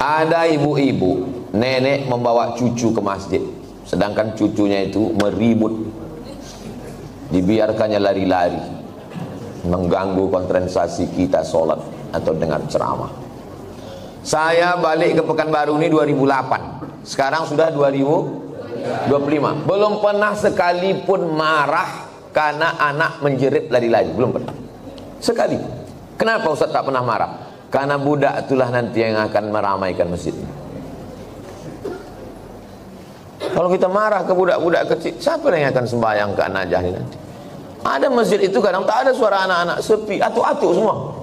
Ada ibu-ibu, nenek membawa cucu ke masjid, sedangkan cucunya itu meribut, dibiarkannya lari-lari, mengganggu konsentrasi kita sholat atau dengar ceramah. Saya balik ke Pekanbaru ini 2008, sekarang sudah 2025, belum pernah sekalipun marah karena anak menjerit lari-lari, belum pernah sekali. Kenapa Ustaz tak pernah marah? Karena budak itulah nanti yang akan meramaikan masjid. Kalau kita marah ke budak-budak kecil, siapa yang akan sembahyang ke anak jahil nanti? Ada masjid itu kadang tak ada suara anak-anak, sepi, atuk-atuk semua.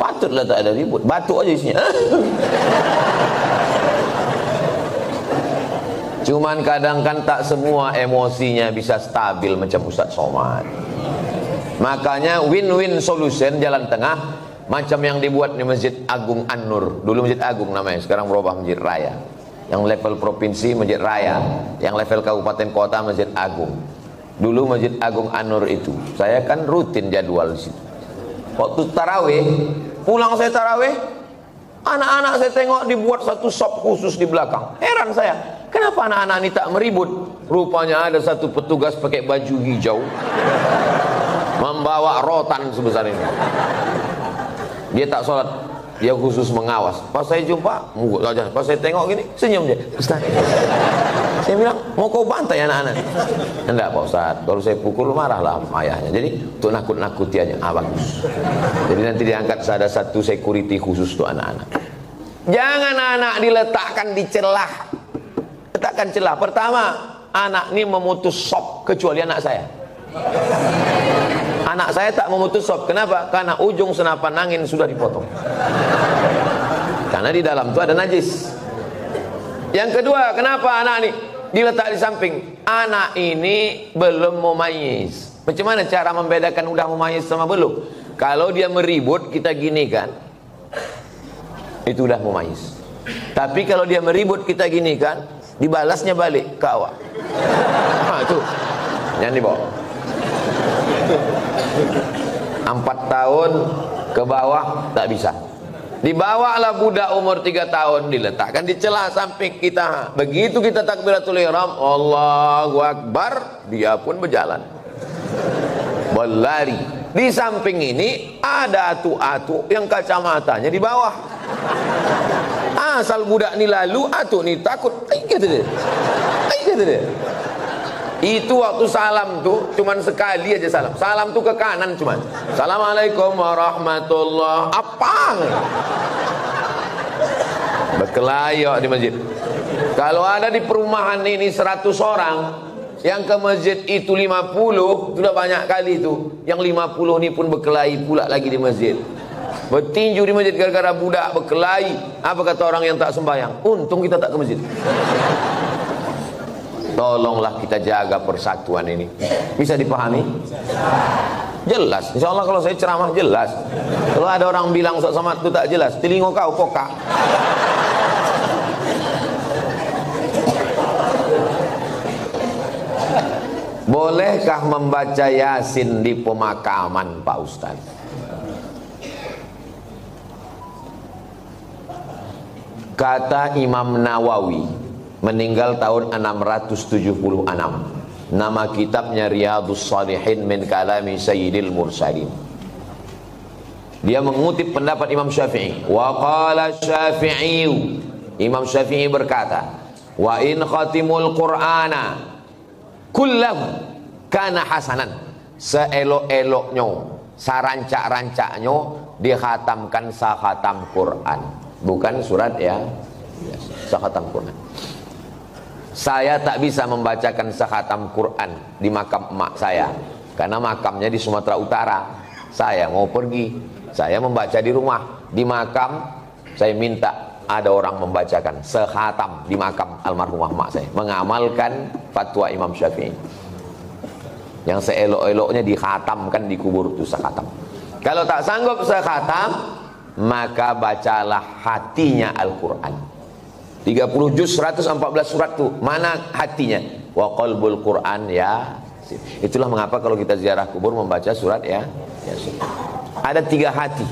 Patutlah tak ada ribut, batuk aja isinya. Cuman kadang kan tak semua emosinya bisa stabil macam Ustaz Somad. Makanya win-win solution, jalan tengah, macam yang dibuat di Masjid Agung An-Nur. Dulu Masjid Agung namanya, sekarang berubah Masjid Raya. Yang level provinsi Masjid Raya, yang level kabupaten kota Masjid Agung. Dulu Masjid Agung An-Nur itu, saya kan rutin jadwal di situ. Waktu tarawih, pulang saya tarawih, anak-anak saya tengok dibuat satu sop khusus di belakang. Heran saya, kenapa anak-anak ini tak meribut? Rupanya ada satu petugas pakai baju hijau, membawa rotan sebesar ini. Dia tak sholat, dia khusus mengawas. Pas saya jumpa, mugut saja. Pas saya tengok gini, senyum dia. Ustaz, saya bilang, mau kau bantai anak-anak? Enggak Pak Ustaz, kalau saya pukul marahlah ayahnya. Jadi untuk nakut-nakuti aja. Bagus. Jadi nanti diangkat ada satu security khusus untuk anak-anak. Jangan anak diletakkan di celah. Letakkan celah. Pertama, anak ini memutus sop, kecuali anak saya. Anak saya tak memutus sop. Kenapa? Karena ujung senapan angin sudah dipotong. Karena di dalam itu ada najis. Yang kedua, kenapa anak ini diletak di samping? Anak ini belum mumayyiz. Macam mana cara membedakan udah mumayyiz sama belum? Kalau dia meribut, kita gini kan, itu udah mumayyiz. Tapi kalau dia meribut, kita gini kan, dibalasnya balik ke awak. Itu jangan dibawa. 4 tahun ke bawah tak bisa. Dibawalah budak umur 3 tahun, diletakkan di celah samping kita. Begitu kita takbiratul ihram, Allahu Akbar, dia pun berjalan, berlari. Di samping ini ada atuk-atuk yang kacamatanya di bawah. Asal budak ni lalu, atuk ni takut. Kata dia. Kata dia. Itu waktu salam tuh cuman sekali aja salam. Salam tuh ke kanan cuman. Assalamualaikum warahmatullah. Apa? Berkelayok di masjid. Kalau ada di perumahan ini 100 orang, yang ke masjid itu 50, sudah banyak kali itu. Yang 50 ini pun berkelahi pula lagi di masjid. Bertinju di masjid gara-gara budak berkelahi. Apa kata orang yang tak sembahyang? Untung kita tak ke masjid. Tolonglah kita jaga persatuan ini. Bisa dipahami? Jelas. Insya Allah kalau saya ceramah jelas. Kalau ada orang bilang Ustaz Somad itu tak jelas, telinga kau kokak. Bolehkah membaca Yasin di pemakaman Pak Ustaz? Kata Imam Nawawi, meninggal tahun 676. Nama kitabnya Riyadhus Shalihin min kalami Sayyidil Mursalin. Dia mengutip pendapat Imam Syafi'i. Wa qala Syafi'i, Imam Syafi'i berkata, wa in khatimul Qur'ana kullahu kana hasanan. Seelok-eloknya, sarancak-rancaknya dikhatamkan sakhatam Quran, bukan surat ya, sakhatam Quran. Saya tak bisa membacakan sakhatam Quran di makam emak saya, karena makamnya di Sumatera Utara. Saya mau pergi, saya membaca di rumah. Di makam saya minta ada orang membacakan sekhatam di makam almarhumah emak saya, mengamalkan fatwa Imam Syafi'i yang seelok-eloknya dikhatamkan di kubur itu sekhatam. Kalau tak sanggup sekhatam, maka bacalah hatinya Al-Quran. 30 juz 114 surat tuh, mana hatinya? Wa qalbul Quran ya. Itulah mengapa kalau kita ziarah kubur membaca surat ya. Ada 3 hati.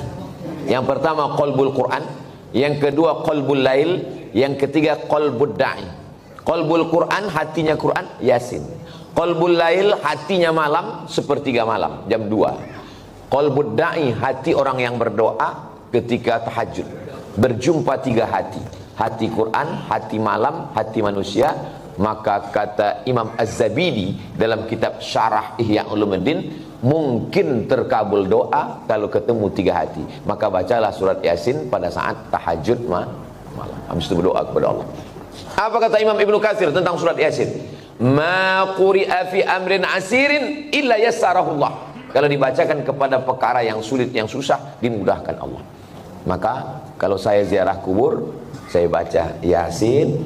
Yang pertama qalbul Quran, yang kedua qalbul lail, yang ketiga qalbud da'i. Qalbul Quran, hatinya Quran, Yasin. Qalbul lail, hatinya malam, sepertiga malam, jam 2. Qalbud da'i, hati orang yang berdoa ketika tahajud. Berjumpa 3 hati. Hati Quran, hati malam, hati manusia. Maka kata Imam Az-Zabidi dalam kitab Syarah Ihya Ulumuddin, mungkin terkabul doa kalau ketemu 3 hati. Maka bacalah surat Yasin pada saat tahajud malam. Habis itu berdoa kepada Allah. Apa kata Imam Ibnu Katsir tentang surat Yasin? Ma quri'a fi amrin asirin illa yassarahullah. Kalau dibacakan kepada perkara yang sulit, yang susah, dimudahkan Allah. Maka kalau saya ziarah kubur, saya baca Yasin,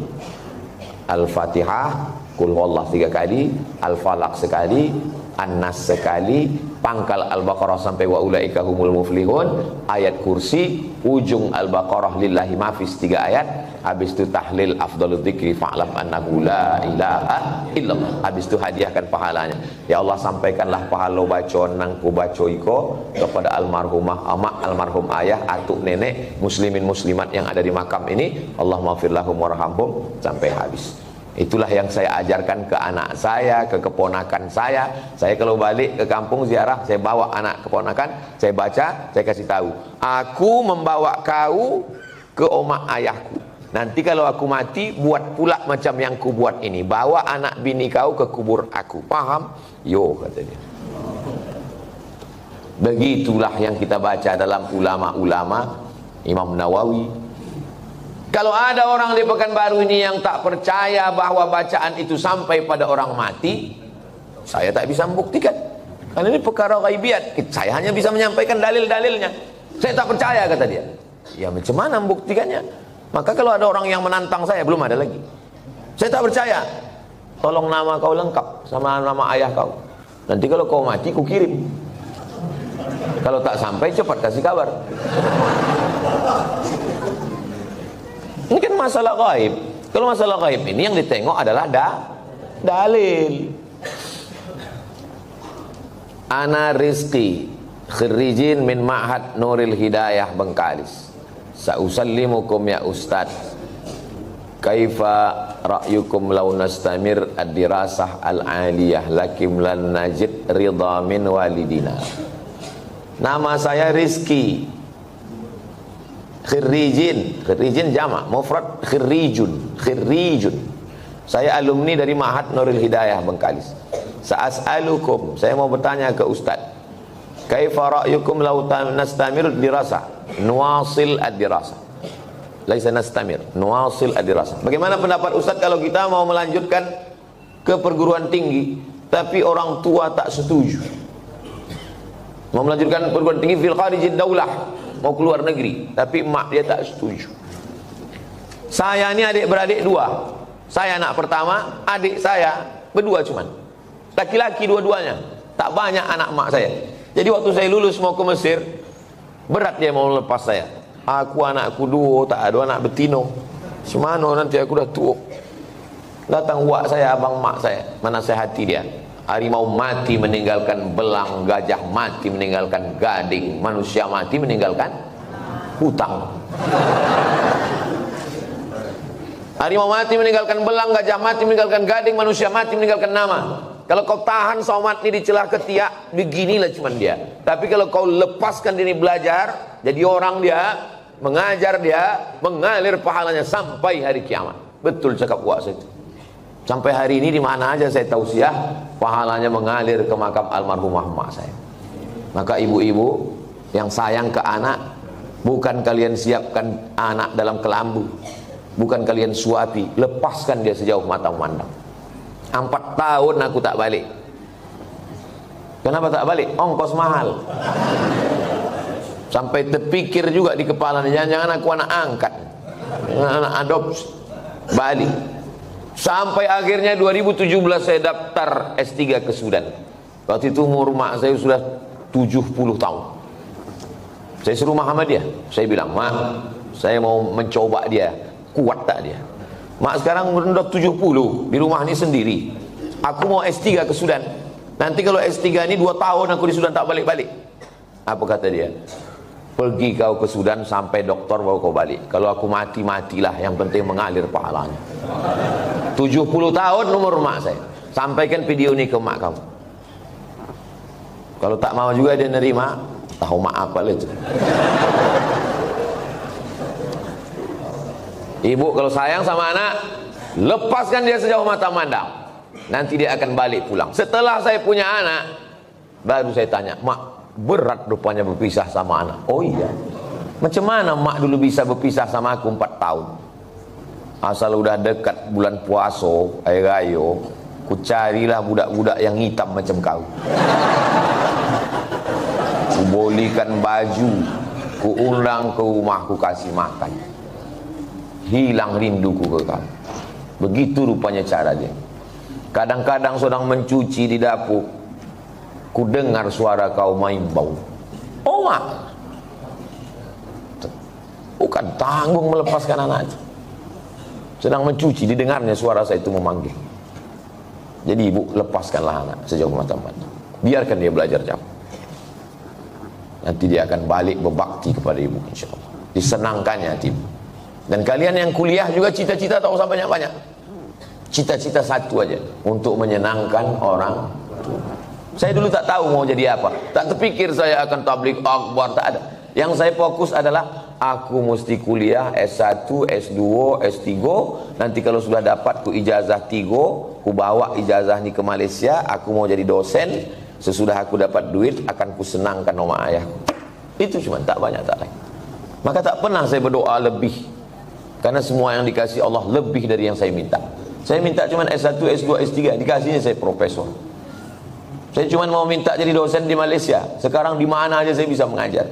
Al-Fatihah, Qul huwallah 3 kali, Al-Falaq sekali, An-Nas sekali, pangkal Al-Baqarah sampai wa ulaika humul muflihun, ayat kursi, ujung Al-Baqarah lillahi mafis 3 ayat, habis itu tahlil afdalul dzikri fa'lam annahu la ilaha illallah, habis itu hadiahkan pahalanya. Ya Allah, sampaikanlah pahala bacaan nang ku baca iko kepada almarhumah amak, almarhum ayah, atuk nenek, muslimin muslimat yang ada di makam ini, Allah maghfir lahum warhamhum sampai habis. Itulah yang saya ajarkan ke anak saya, ke keponakan saya. Saya kalau balik ke kampung ziarah, saya bawa anak keponakan, saya baca, saya kasih tahu, aku membawa kau ke omak ayahku. Nanti kalau aku mati, buat pula macam yang ku buat ini. Bawa anak bini kau ke kubur aku. Paham? Yo, kata dia. Begitulah yang kita baca dalam ulama-ulama. Imam Nawawi. Kalau ada orang di Pekanbaru ini yang tak percaya bahwa bacaan itu sampai pada orang mati, saya tak bisa membuktikan. Karena ini perkara ghaibiat. Saya hanya bisa menyampaikan dalil-dalilnya. Saya tak percaya, kata dia. Ya macam mana membuktikannya? Maka kalau ada orang yang menantang saya, belum ada lagi. Saya tak percaya. Tolong nama kau lengkap sama nama ayah kau. Nanti kalau kau mati, ku kirim. Kalau tak sampai, cepat kasih kabar. Ini kan masalah gaib. Kalau masalah gaib ini yang ditengok adalah dalil. Ana Rizki, khirijin min Ma'had Nuril Hidayah Bengkalis. Sa'usallimukum ya Ustaz. Kaifa ra'yukum law nastamir ad-dirasah al-aliyah lakim lan najid ridha min walidina. Nama saya Rizki. Khirijin jamak, mufrad khirijun. Saya alumni dari Ma'had Nuril Hidayah Bengkalis. Sa'as'alukum, saya mau bertanya ke Ustaz, kaifa ra'yukum law nastamir dirasa nuwasil ad-dirasa. Laisa nastamir, nuwasil ad-dirasa. Bagaimana pendapat Ustaz kalau kita mau melanjutkan ke perguruan tinggi tapi orang tua tak setuju? Mau melanjutkan perguruan tinggi fil kharijid daulah, mau keluar negeri, tapi mak dia tak setuju. Saya ini adik-beradik 2. Saya anak pertama, adik saya berdua cuman. Laki-laki dua-duanya. Tak banyak anak mak saya. Jadi waktu saya lulus mau ke Mesir, berat dia mau lepas saya. Aku anakku 2, tak ada anak betino. Semana nanti aku dah tua. Datang wak saya, abang mak saya, menasihati dia. Harimau mati meninggalkan belang, gajah mati meninggalkan gading, manusia mati meninggalkan hutang. Harimau mati meninggalkan belang, gajah mati meninggalkan gading, manusia mati meninggalkan nama. Kalau kau tahan somat ini di celah ketiak, beginilah cuman dia. Tapi kalau kau lepaskan diri belajar, jadi orang dia, mengajar dia, mengalir pahalanya sampai hari kiamat. Betul cakap wak saya. Sampai hari ini di mana aja saya tausiah, pahalanya mengalir ke makam almarhumah mak saya. Maka ibu-ibu yang sayang ke anak, bukan kalian siapkan anak dalam kelambu, bukan kalian suapi, lepaskan dia sejauh mata memandang. 4 tahun aku tak balik. Kenapa tak balik? Ongkos mahal. Sampai terpikir juga di kepala, jangan-jangan aku anak angkat, anak adopsi, balik. Sampai akhirnya 2017 saya daftar S3 ke Sudan. Waktu itu umur mak saya sudah 70 tahun. Saya suruh Muhammadiyah. Saya bilang, mak, saya mau mencoba dia, kuat tak dia? Mak sekarang sudah 70, di rumah ini sendiri. Aku mau S3 ke Sudan. Nanti kalau S3 ini 2 tahun aku di Sudan tak balik-balik. Apa kata dia? Pergi kau ke Sudan sampai dokter bawa kau balik. Kalau aku mati, matilah, yang penting mengalir pahalanya. 70 tahun umur mak saya. Sampaikan video ini ke mak kamu. Kalau tak mau juga dia nerima, tahu mak apa itu. Ibu kalau sayang sama anak, lepaskan dia sejauh mata mandang. Nanti dia akan balik pulang. Setelah saya punya anak, baru saya tanya, mak, berat rupanya berpisah sama anak. Oh iya, macam mana mak dulu bisa berpisah sama aku 4 tahun? Asal udah dekat bulan puasa, air raya, ku carilah budak-budak yang hitam macam kau. Ku bolikan baju, ku undang ke rumah, ku kasih makan. Hilang rinduku ke kamu. Begitu rupanya cara dia. Kadang-kadang sedang mencuci di dapur, ku dengar suara kau main bau. Oh mak, bukan tanggung melepaskan anak itu. Sedang mencuci, didengarnya suara saya itu memanggil. Jadi ibu, lepaskanlah anak sejauh mata mata. Biarkan dia belajar jauh. Nanti dia akan balik berbakti kepada ibu, insya Allah. Disenangkannya hati ibu. Dan kalian yang kuliah juga cita-cita tak usah banyak-banyak. Cita-cita satu aja, untuk menyenangkan orang tua. Saya dulu tak tahu mau jadi apa. Tak terpikir saya akan tabligh akbar, tak ada. Yang saya fokus adalah aku mesti kuliah S1, S2, S3. Nanti kalau sudah dapat ku ijazah 3, ku bawa ijazah ni ke Malaysia. Aku mau jadi dosen. Sesudah aku dapat duit, akan ku senangkan nama ayahku. Itu cuma, tak banyak, tak lain. Maka tak pernah saya berdoa lebih, karena semua yang dikasih Allah lebih dari yang saya minta. Saya minta cuma S1, S2, S3, dikasihnya saya profesor. Saya cuma mau minta jadi dosen di Malaysia. Sekarang di mana aja saya bisa mengajar.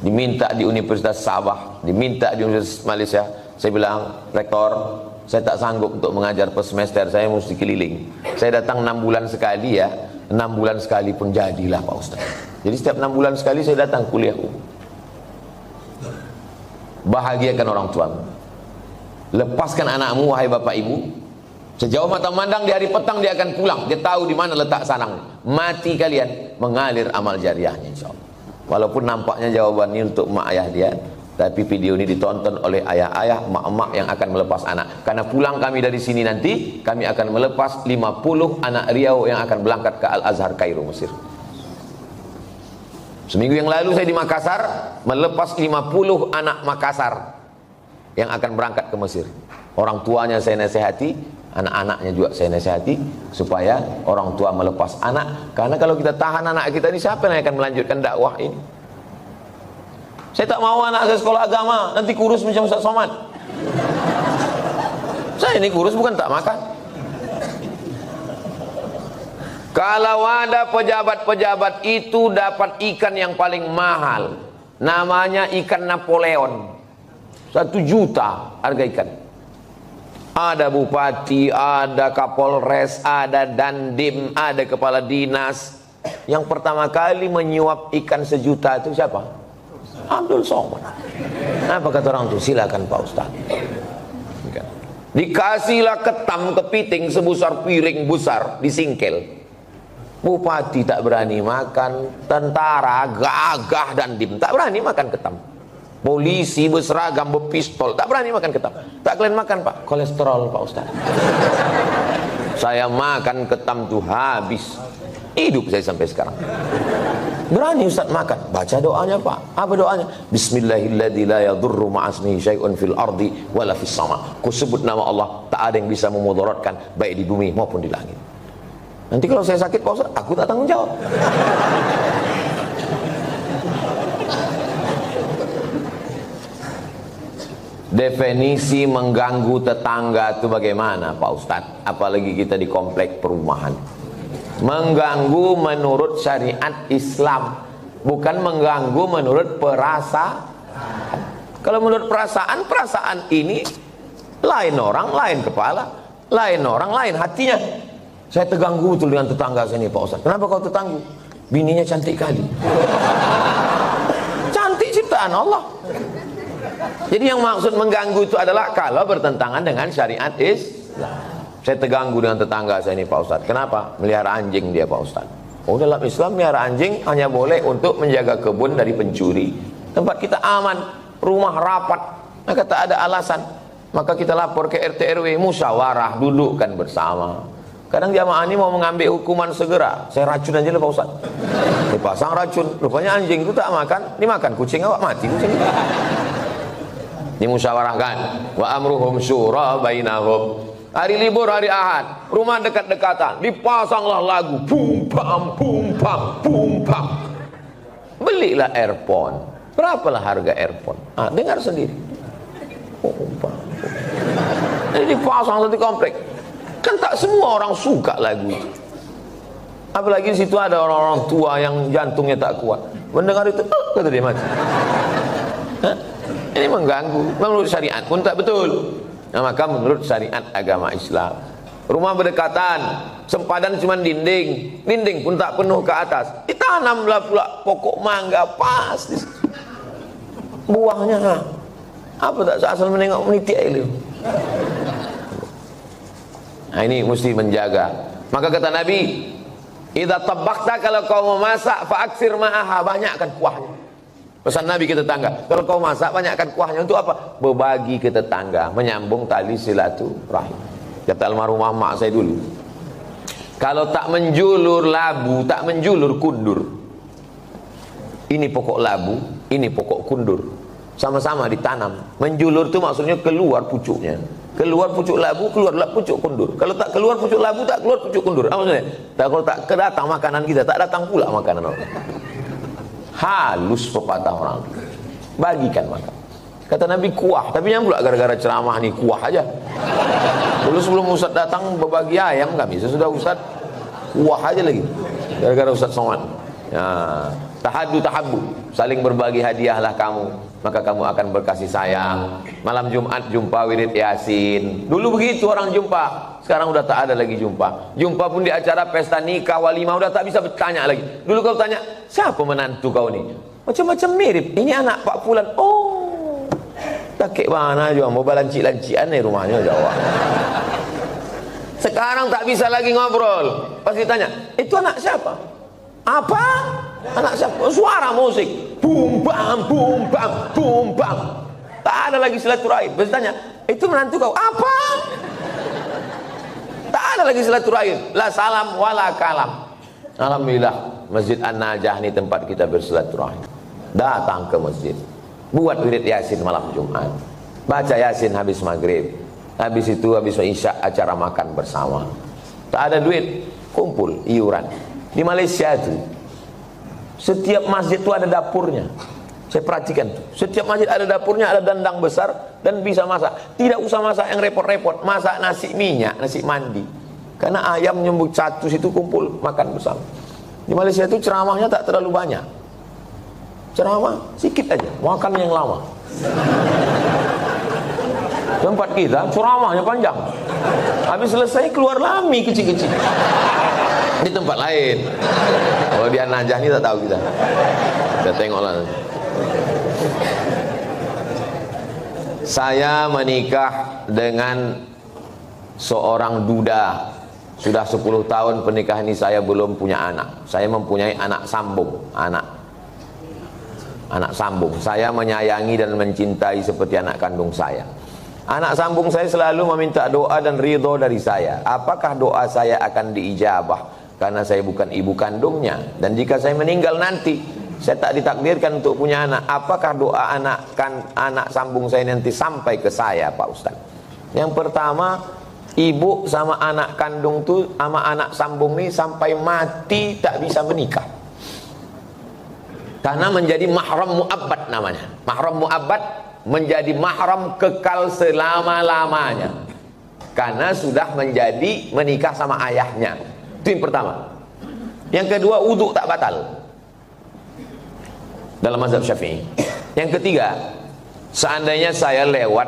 Diminta di Universitas Sabah, diminta di Universitas Malaysia. Saya bilang, rektor, saya tak sanggup untuk mengajar per semester, saya mesti keliling. Saya datang 6 bulan sekali ya, 6 bulan sekali pun jadilah Pak Ustaz. Jadi setiap 6 bulan sekali saya datang kuliah. Bahagiakan orang tuamu. Lepaskan anakmu, wahai bapak ibu. Sejauh mata mandang di hari petang dia akan pulang. Dia tahu di mana letak sarang. Mati kalian, mengalir amal jariahnya insyaallah. Walaupun nampaknya jawaban ini untuk mak ayah dia, tapi video ini ditonton oleh ayah-ayah, mak-mak yang akan melepas anak. Karena pulang kami dari sini nanti, kami akan melepas 50 anak Riau yang akan berangkat ke Al-Azhar Kairo, Mesir. Seminggu yang lalu saya di Makassar, melepas 50 anak Makassar yang akan berangkat ke Mesir. Orang tuanya saya nasihati, anak-anaknya juga saya nasihati, supaya orang tua melepas anak. Karena kalau kita tahan anak kita ini, siapa yang akan melanjutkan dakwah ini? Saya tak mau anak saya sekolah agama, nanti kurus macam Ustaz Somad. Saya ini kurus bukan tak makan. Kalau ada pejabat-pejabat itu dapat ikan yang paling mahal, namanya ikan Napoleon, 1 juta harga ikan. Ada bupati, ada kapolres, ada dandim, ada kepala dinas. Yang pertama kali menyuap ikan 1 juta itu siapa? Abdul Somad. Apa kata orang itu? Silakan Pak Ustaz. Dikasihlah ketam kepiting sebesar piring besar, disingkel. Bupati tak berani makan, tentara gagah dan dim tak berani makan ketam. Polisi berseragam berpistol tak berani makan ketam. Tak kalian makan Pak, kolesterol Pak Ustaz. Saya makan ketam tuh habis. Hidup saya sampai sekarang. Berani Ustaz makan, baca doanya Pak. Apa doanya? Bismillahilladzi la yadurru ma'asmihi syai'un fil ardi wala fis sama. Ku sebut nama Allah, tak ada yang bisa memudaratkan baik di bumi maupun di langit. Nanti kalau saya sakit Pak Ustaz, aku tak tanggung jawab. Definisi mengganggu tetangga itu bagaimana Pak Ustaz? Apalagi kita di komplek perumahan. Mengganggu menurut syariat Islam, bukan mengganggu menurut perasaan. Kalau menurut perasaan, perasaan ini lain orang, lain kepala, lain orang, lain hatinya. Saya terganggu betul dengan tetangga saya ini Pak Ustaz. Kenapa kau terganggu? Bininya cantik kali. Cantik ciptaan Allah. Jadi yang maksud mengganggu itu adalah kalau bertentangan dengan syariat Islam. Saya terganggu dengan tetangga saya ini Pak Ustaz. Kenapa? Melihara anjing dia Pak Ustaz. Oh, dalam Islam miara anjing hanya boleh untuk menjaga kebun dari pencuri. Tempat kita aman, rumah rapat, maka tak ada alasan. Maka kita lapor ke RT RW, musyawarah, dudukkan bersama. Kadang jamaah ini mau mengambil hukuman segera, saya racun aja lah Pak Ustaz. Dipasang racun, rupanya anjing itu tak makan, dimakan kucing, awak mati kucing. Dimusyawarahkan. Wa amruhum syura bainahum. Hari libur, hari Ahad, rumah dekat-dekatan, dipasanglah lagu, bum bam bum bam bum bam. Belilah earphone. Berapalah harga earphone? Dengar sendiri. Jadi dipasang satu komplek. Kan tak semua orang suka lagu itu. Apalagi di situ ada orang-orang tua yang jantungnya tak kuat. Mendengar itu, kata dia mati. Ini mengganggu. Menurut syariat pun tak betul. Nah, maka menurut syariat agama Islam, rumah berdekatan, sempadan cuma dinding, dinding pun tak penuh ke atas, ditanamlah pula pokok mangga pas di situ. Buahnya apa tak asal menengok meniti air. Nah, ini mesti menjaga. Maka kata Nabi, idza tabakhta, kalau kau memasak, faaksir ma'aha, banyakkan kuahnya. Pesan Nabi ke tetangga, kalau kau masak banyakkan kuahnya. Untuk apa? Berbagi ke tetangga, menyambung tali silaturahim. Kata almarhumah mak saya dulu, kalau tak menjulur labu, tak menjulur kundur. Ini pokok labu, ini pokok kundur, sama-sama ditanam. Menjulur itu maksudnya keluar pucuknya. Keluar pucuk labu, keluarlah pucuk kundur. Kalau tak keluar pucuk labu, tak keluar pucuk kundur. Apa maksudnya? Kalau tak kedatang makanan kita, tak datang pula makanan orang. Halus pepatah orang, bagikan makan. Kata Nabi kuah, tapi yang pula gara-gara ceramah nih kuah aja. Dulu sebelum Ustaz datang berbagi ayam kami, sesudah Ustaz kuah aja lagi. Gara-gara Ustaz Somad. Ya, tahaddu tahabbu, saling berbagi hadiahlah kamu, maka kamu akan berkasih sayang. Malam Jumat jumpa wirid Yasin. Dulu begitu orang jumpa, sekarang udah tak ada lagi jumpa. Jumpa pun di acara pesta nikah, walimah, udah tak bisa bertanya lagi. Dulu kau tanya, siapa menantu kau nih? Macam-macam mirip. Ini anak Pak Fulan. Oh, takik mana juga, mau balancik-lancian nih rumahnya Jawa. Sekarang tak bisa lagi ngobrol. Pasti tanya, itu anak siapa? Apa? Anak siapa? Suara musik, bum bam bum bam bum bam. Tak ada lagi silaturahim. Pasti tanya, itu menantu kau? Apa? Tak ada lagi silaturahim. La salam wala kalam. Alhamdulillah, Masjid An-Najah ini tempat kita bersilaturahim. Datang ke masjid, buat wirid Yasin malam Jumat, baca Yasin habis maghrib. Habis itu habis isya acara makan bersama. Tak ada duit, kumpul iuran. Di Malaysia itu setiap masjid itu ada dapurnya. Saya perhatikan tuh, setiap masjid ada dapurnya, ada dandang besar dan bisa masak. Tidak usah masak yang repot-repot, masak nasi minyak, nasi mandi. Karena ayam nyembuk satu situ kumpul makan bersama. Di Malaysia itu ceramahnya tak terlalu banyak. Ceramah sedikit aja, makan yang lama. Tempat kita ceramahnya panjang. Habis selesai keluar lami kecil-kecil. Di tempat lain. Kalau di An-Najah ini tak tahu kita. Kita tengoklah nanti. Saya menikah dengan seorang duda. Sudah 10 tahun pernikahan ini saya belum punya anak. Saya mempunyai anak sambung. Anak sambung. Saya menyayangi dan mencintai seperti anak kandung saya. Anak sambung saya selalu meminta doa dan ridho dari saya. Apakah doa saya akan diijabah? Karena saya bukan ibu kandungnya. Dan jika saya meninggal nanti, saya tak ditakdirkan untuk punya anak. Apakah doa anak sambung saya nanti sampai ke saya, Pak Ustaz? Yang pertama, ibu sama anak kandung tuh sama anak sambung ini sampai mati tak bisa menikah. Karena menjadi mahram mu'abbad namanya. Mahram mu'abbad menjadi mahram kekal selama-lamanya. Karena sudah menjadi menikah sama ayahnya. Itu yang pertama. Yang kedua, wudhu tak batal dalam mazhab Syafi'i. Yang ketiga, seandainya saya lewat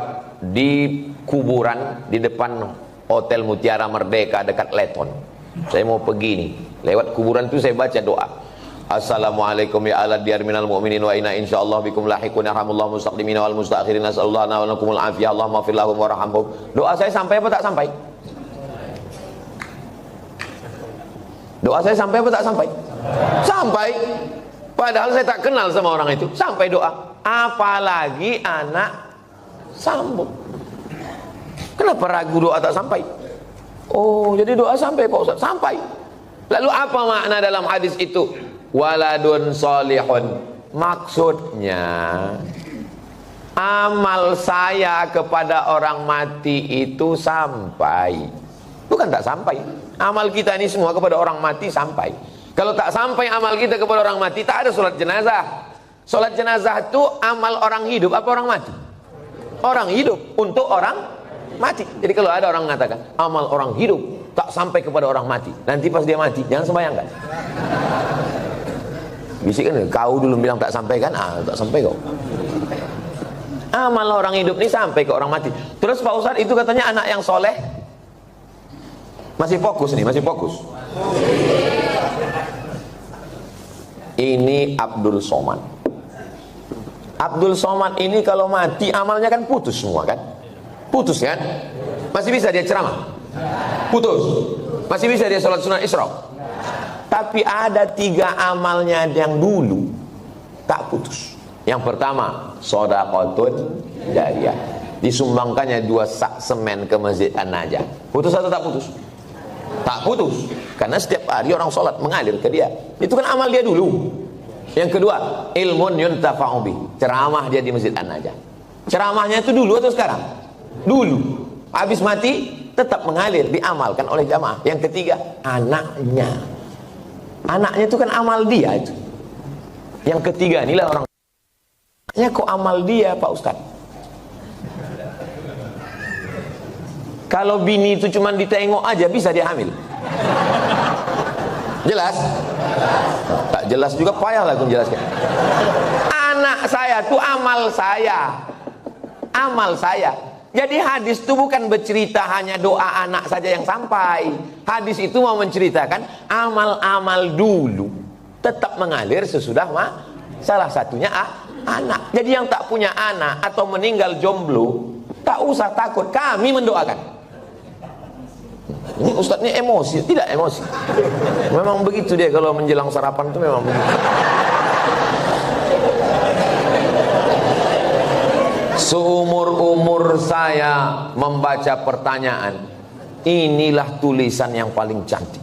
di kuburan di depan Hotel Mutiara Merdeka dekat Leton, saya mau pergi nih, lewat kuburan itu saya baca doa, Assalamualaikum ya ala diyar minal mu'minin wa inna insyaallah bikum lahiqun yarhamullah mustaqdimina wal mustakhirin nasallallahu wa lakumul afiyah Allahumma fir lahum warhamhum. Doa saya sampai apa tak sampai? Doa saya sampai apa tak sampai? Sampai. Padahal saya tak kenal sama orang itu. Sampai doa. Apalagi anak sambung. Kenapa ragu doa tak sampai? Oh, jadi doa sampai Pak Ustaz? Sampai. Lalu apa makna dalam hadis itu? Waladun solihun. Maksudnya amal saya kepada orang mati itu sampai. Bukan tak sampai. Amal kita ini semua kepada orang mati sampai. Kalau tak sampai amal kita kepada orang mati, tak ada sholat jenazah. Sholat jenazah itu amal orang hidup apa orang mati? Orang hidup untuk orang mati. Jadi kalau ada orang mengatakan amal orang hidup tak sampai kepada orang mati, nanti pas dia mati jangan sembahyangkan. Bisikan, kau dulu bilang tak sampai kan? Tak sampai kau. Amal orang hidup ini sampai ke orang mati. Terus Pak Ustadz itu katanya anak yang soleh. Masih fokus nih, masih fokus. Ini Abdul Somad. Abdul Somad ini kalau mati amalnya kan putus semua kan? Putus kan? Masih bisa dia ceramah? Putus. Masih bisa dia sholat sunnah Isra? Tapi ada 3 amalnya yang dulu tak putus. Yang pertama, shadaqatun jariyah. Disumbangkannya 2 sak semen ke Masjid An-Najah. Putus atau tak putus? Tak putus. Karena setiap hari orang sholat mengalir ke dia. Itu kan amal dia dulu. Yang kedua, ilmun yuntafa'u bih. Ceramah dia di Masjid An-Najah. Ceramahnya itu dulu atau sekarang? Dulu. Habis mati tetap mengalir, diamalkan oleh jamaah. Yang ketiga, anaknya. Anaknya itu kan amal dia itu. Yang ketiga, inilah orang. Ya kok amal dia Pak Ustaz? Kalau bini itu cuma ditengok aja bisa dia hamil. Jelas? Tak jelas juga payah lah aku jelaskan. Anak saya itu amal saya. Amal saya. Jadi hadis itu bukan bercerita hanya doa anak saja yang sampai. Hadis itu mau menceritakan amal-amal dulu tetap mengalir sesudah salah satunya anak. Jadi yang tak punya anak atau meninggal jomblo tak usah takut, kami mendoakan. Ini Ustadz ini emosi, tidak emosi. Memang begitu dia kalau menjelang sarapan itu memang begitu. Seumur-umur saya membaca pertanyaan, inilah tulisan yang paling cantik.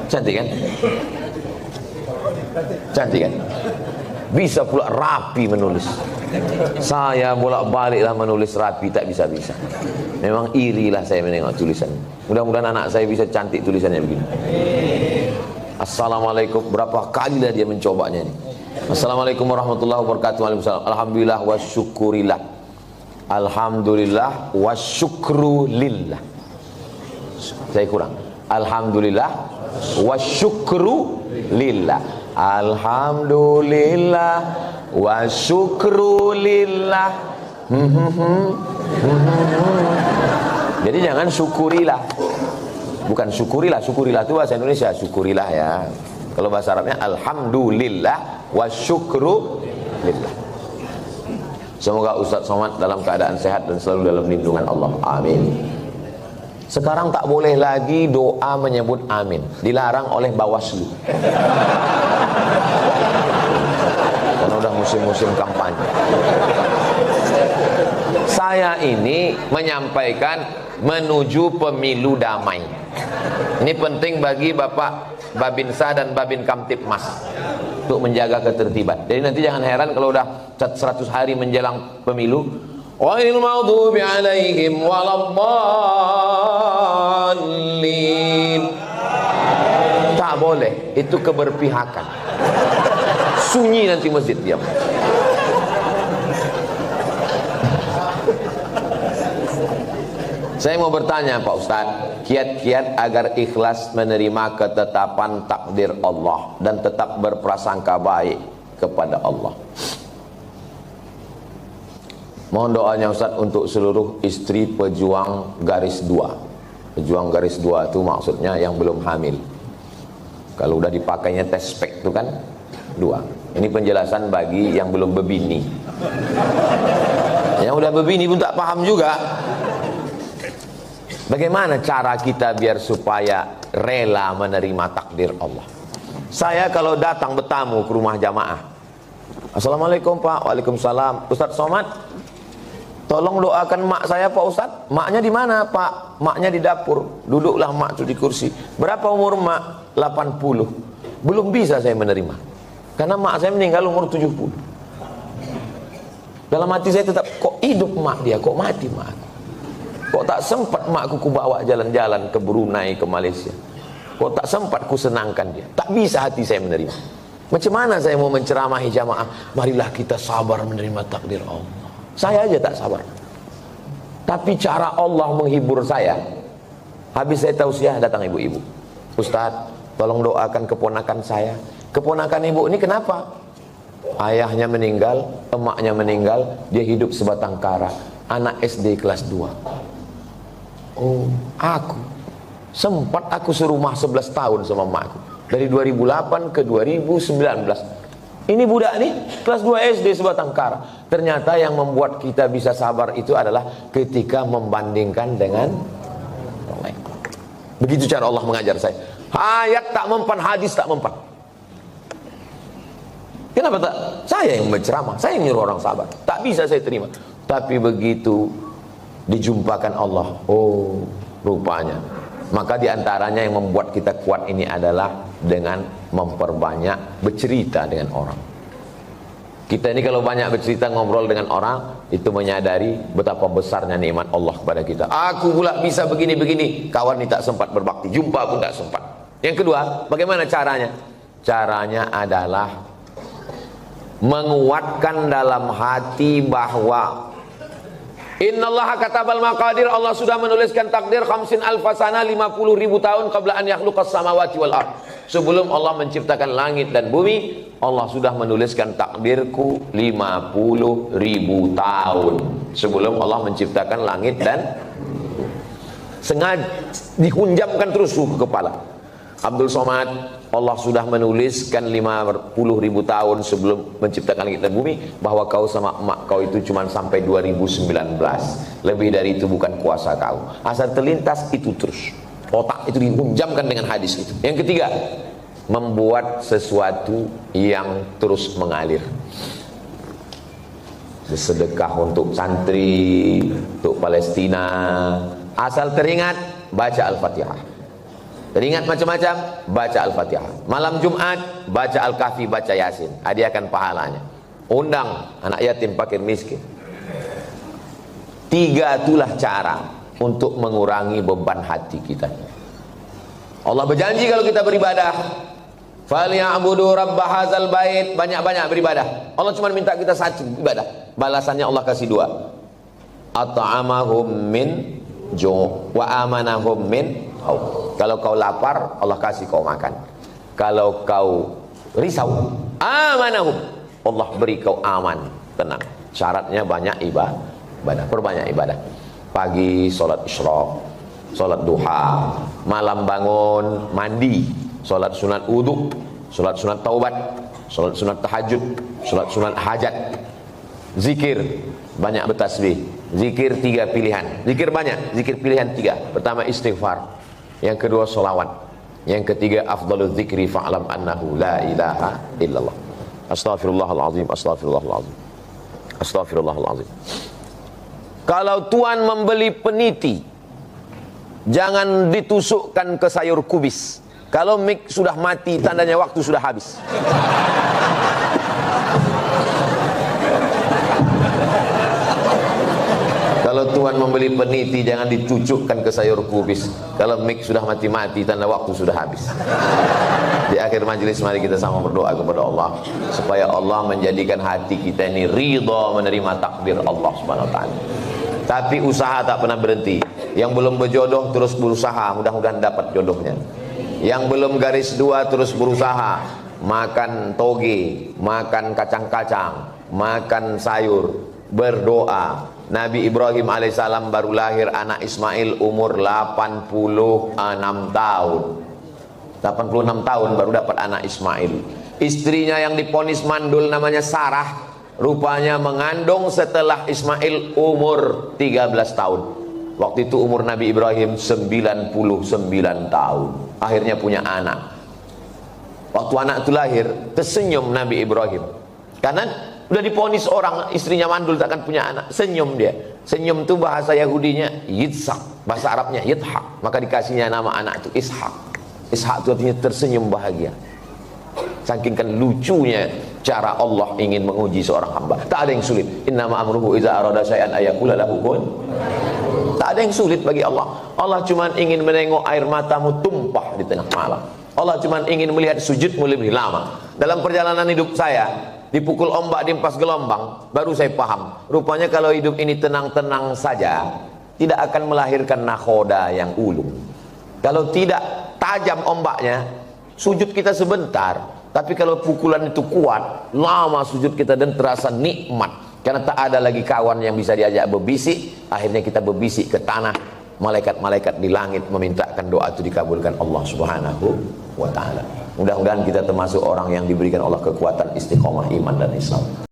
Cantik kan? Cantik kan? Bisa pula rapi menulis. Saya bolak-baliklah menulis rapi, tak bisa-bisa. Memang irilah saya menengok tulisan. Mudah-mudahan anak saya bisa cantik tulisannya begini. Assalamualaikum, berapa kali lah dia mencobanya ini. Assalamualaikum warahmatullahi wabarakatuh. Waalaikumsalam. Alhamdulillah wa syukurillah. Alhamdulillah wa syukru lillah. Saya kurang. Alhamdulillah wa syukru lillah. Alhamdulillah wa syukru lillah. Jadi jangan syukurilah. Bukan syukurilah, syukurilah itu bahasa Indonesia, syukurilah ya. Kalau bahasa Arabnya alhamdulillah wa syukru lillah. Semoga Ustaz Somad dalam keadaan sehat dan selalu dalam lindungan Allah. Amin. Sekarang tak boleh lagi doa menyebut amin, dilarang oleh Bawaslu. Karena udah musim-musim kampanye. Saya ini menyampaikan menuju pemilu damai. Ini penting bagi Bapak Babinsa dan Babin Kamtipmas untuk menjaga ketertiban. Jadi nanti jangan heran kalau udah 100 hari menjelang pemilu, ghairil maghdubi alaihim waladdallin. Tak boleh, itu keberpihakan. Sunyi nanti masjid diam. Saya mau bertanya Pak Ustadz, kiat-kiat agar ikhlas menerima ketetapan takdir Allah dan tetap berprasangka baik kepada Allah. Mohon doanya Ustadz untuk seluruh istri pejuang garis 2. Pejuang garis 2 itu maksudnya yang belum hamil. Kalau udah dipakainya tes spek itu kan 2. Ini penjelasan bagi yang belum berbini. Yang udah berbini pun tak paham juga. Bagaimana cara kita biar supaya rela menerima takdir Allah? Saya kalau datang bertamu ke rumah jamaah, Assalamualaikum Pak. Waalaikumsalam. Ustadz Somad, tolong doakan mak saya Pak Ustadz. Maknya di mana Pak? Maknya di dapur. Duduklah mak tuh di kursi. Berapa umur mak? 80. Belum bisa saya menerima, karena mak saya meninggal umur 70. Dalam hati saya tetap, kok hidup mak dia, kok mati mak aku? Kok tak sempat makku ku bawa jalan-jalan ke Brunei, ke Malaysia? Kok tak sempat ku senangkan dia? Tak bisa hati saya menerima. Macam mana saya mau menceramahi jamaah? Marilah kita sabar menerima takdir Allah. Saya aja tak sabar. Tapi cara Allah menghibur saya. Habis saya tausiah, datang ibu-ibu. Ustadz, tolong doakan keponakan saya. Keponakan ibu ini kenapa? Ayahnya meninggal, emaknya meninggal, dia hidup sebatang kara. Anak SD kelas 2. Oh, sempat aku serumah 11 tahun sama emakku. Dari 2008 ke 2019. Ini budak nih kelas 2 SD sebatang kara. Ternyata yang membuat kita bisa sabar itu adalah ketika membandingkan dengan orang lain. Begitu cara Allah mengajar saya. Ayat tak mempan, hadis tak mempan. Kenapa tak? Saya yang berceramah, saya yang nyuruh orang sabar. Tak bisa saya terima. Tapi begitu dijumpakan Allah, oh rupanya. Maka diantaranya yang membuat kita kuat ini adalah dengan memperbanyak bercerita dengan orang. Kita ini kalau banyak bercerita, ngobrol dengan orang, itu menyadari betapa besarnya nikmat Allah kepada kita. Aku pula bisa begini-begini, kawan ini tak sempat berbakti, jumpa pun tak sempat. Yang kedua, bagaimana caranya? Caranya adalah menguatkan dalam hati bahwa innallaha katabal maqadir, Allah sudah menuliskan takdir 50 alfasana, 50.000 tahun qabla an yakhluqas samawati wal ard. Sebelum Allah menciptakan langit dan bumi, Allah sudah menuliskan takdirku 50.000 tahun sebelum Allah menciptakan langit dan sengaja dihunjamkan terus ke kepala. Abdul Somad, Allah sudah menuliskan 50.000 tahun sebelum menciptakan langit dan bumi bahwa kau sama emak kau itu cuma sampai 2019. Lebih dari itu bukan kuasa kau. Asal terlintas itu terus. Otak itu dihunjamkan dengan hadis itu. Yang ketiga, membuat sesuatu yang terus mengalir. Sedekah untuk santri, untuk Palestina. Asal teringat, baca Al-Fatihah. Teringat macam-macam, baca Al-Fatihah. Malam Jumat, baca Al-Kahfi, baca Yasin. Hadiahkan pahalanya. Undang anak yatim, fakir, miskin. 3 itulah cara untuk mengurangi beban hati kita. Allah berjanji kalau kita beribadah, falyabudu rabb hadzal bait, banyak-banyak beribadah. Allah cuma minta kita satu ibadah. Balasannya Allah kasih 2. At'amahum min ju' wa amanahum min khawf. Kalau kau lapar, Allah kasih kau makan. Kalau kau risau, amanahum, Allah beri kau aman, tenang. Syaratnya banyak ibadah, perbanyak ibadah. Pagi sholat isyraq, sholat duha. Malam bangun mandi, sholat sunat wudu, sholat sunat taubat, sholat sunat tahajud, sholat sunat hajat. Zikir, banyak bertasbih. Zikir 3 pilihan. Zikir banyak, zikir pilihan 3. Pertama istighfar, yang kedua sholawat, yang ketiga afdalul dzikri fa'lam annahu la ilaha illallah. Astaghfirullahalazim, astaghfirullahalazim, astaghfirullahalazim. Kalau tuan membeli peniti, jangan ditusukkan ke sayur kubis. Kalau mik sudah mati, tandanya waktu sudah habis. Kalau tuan membeli peniti, jangan dicucukkan ke sayur kubis. Kalau mik sudah mati-mati, tanda waktu sudah habis. Di akhir majelis mari kita sama berdoa kepada Allah supaya Allah menjadikan hati kita ini ridha menerima takdir Allah Subhanahu wa taala. Tapi usaha tak pernah berhenti. Yang belum berjodoh terus berusaha, mudah-mudahan dapat jodohnya. Yang belum garis 2 terus berusaha, makan toge, makan kacang-kacang, makan sayur, berdoa. Nabi Ibrahim alaihissalam baru lahir anak Ismail umur 86 tahun. 86 tahun baru dapat anak Ismail. Istrinya yang diponis mandul namanya Sarah, rupanya mengandung setelah Ismail umur 13 tahun. Waktu itu umur Nabi Ibrahim 99 tahun. Akhirnya punya anak. Waktu anak itu lahir, tersenyum Nabi Ibrahim. Karena udah diponis orang, istrinya mandul takkan punya anak, senyum dia. Senyum itu bahasa Yahudinya Yitzhak, bahasa Arabnya Yithak. Maka dikasihnya nama anak itu Ishak. Ishak itu artinya tersenyum bahagia. Saking kan lucunya cara Allah ingin menguji seorang hamba. Tak ada yang sulit. Innama amruhu iza arada syai'an ayaqula lahu kun. Tak ada yang sulit bagi Allah. Allah cuma ingin menengok air matamu tumpah di tengah malam. Allah cuma ingin melihat sujudmu lebih lama. Dalam perjalanan hidup saya, dipukul ombak, diempas gelombang, baru saya paham. Rupanya kalau hidup ini tenang-tenang saja, tidak akan melahirkan nakhoda yang ulung. Kalau tidak tajam ombaknya, sujud kita sebentar. Tapi kalau pukulan itu kuat, lama sujud kita dan terasa nikmat. Karena tak ada lagi kawan yang bisa diajak berbisik. Akhirnya kita berbisik ke tanah. Malaikat-malaikat di langit memintakan doa itu dikabulkan Allah Subhanahu wa ta'ala. Mudah-mudahan kita termasuk orang yang diberikan Allah kekuatan istiqomah iman dan Islam.